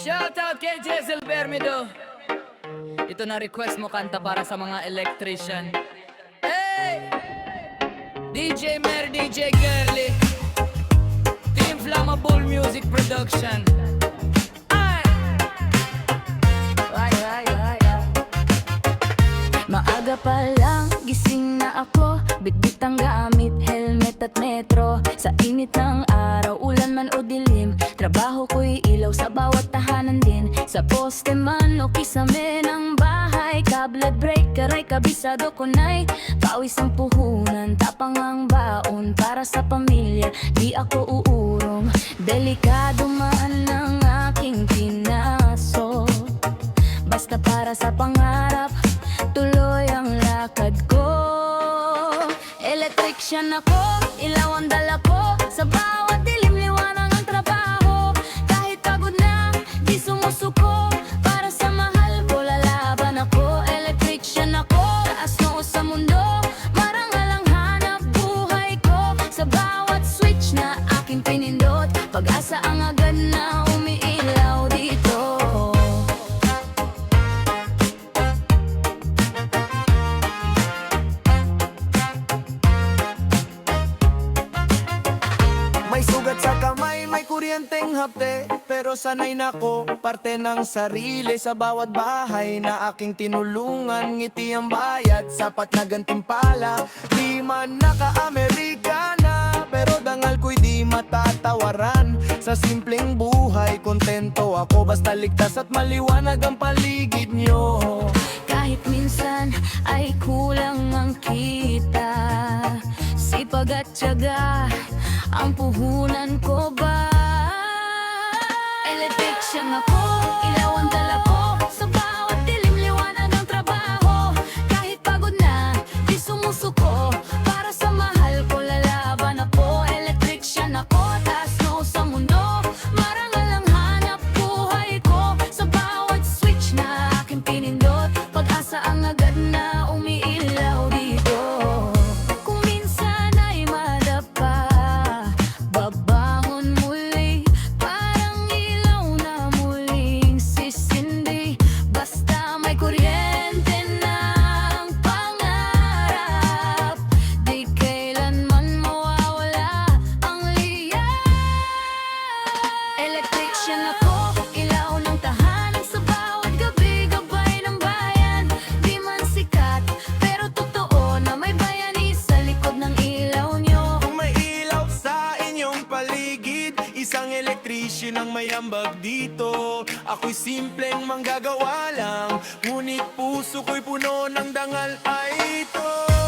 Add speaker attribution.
Speaker 1: Shoutout kay Jessel Bermido. Ito na request mo kanta para sa mga electrician. Hey! DJ Mer, DJ Girly, Team Flammable Music Production. Ay!
Speaker 2: Maaga pa lang, gising na ako. Bitbit ang gamit, helmet at metro. Sa init ng araw, ulan man o dilim, trabaho ko'y ilaw sa bawat tahanan din. Sa poste man o kisame ng bahay, kable breaker ay kabisado ko na'y pawis ang puhunan, tapang ang baon para sa pamilya. Di ako uurong, delikado man ang aking pinasok. Basta para sa pangarap, tuloy ang lakad ko. Electrician ako, ilaw ang dala ko. Sa bawat dilim, liwanag ang trabaho. Kahit pagod na, di sumusuko. Para sa mahal ko, lalaban ako. Electrician ako, taas noo sa mundo. Marangal ang hanap buhay ko. Sa bawat switch na aking pinindot, pag-asa ang agad na umiilaw dito.
Speaker 3: May sugat sa kamay, may kuryenteng hapde, pero sanay na ko, parte ng sarili. Sa bawat bahay na aking tinulungan, ngiti ang bayad, sapat na gantimpala. Di man naka-Amerikana, pero dangal ko'y di matatawaran. Sa simpleng buhay, kontento ako, basta ligtas at maliwanag ang paligid nyo.
Speaker 2: Kahit minsan ay kulang ang kita, sipag at tiyaga ang puhunan ko ba? Electrician ako, ilaw ang dala ko. Sa bawat dilim, liwanag ang trabaho. Kahit pagod na, di sumusuko. Para sa mahal ko, lalaban ako. Electrician ako, taas noo sa mundo. Marangal ang hanap buhay ko. Sa bawat switch na aking pinindot, pag-asa ang agad na umiilaw dito. Kung minsan ay madapa, babahon muli, parang ilaw na muling sisindi. Basta may kuryente ng pangarap, di kailanman mawawala ang liyaw. Electrician ako, ilaw ng tahanan sa bawat gabi, gabay ng bayan. Di man sikat, pero totoo na may bayani sa likod ng ilaw nyo.
Speaker 3: Kung may ilaw sa inyong paligid, isang electrician ang may ambag dito. Ako'y simpleng manggagawa lang, ngunit puso ko'y puno ng dangal ay ito.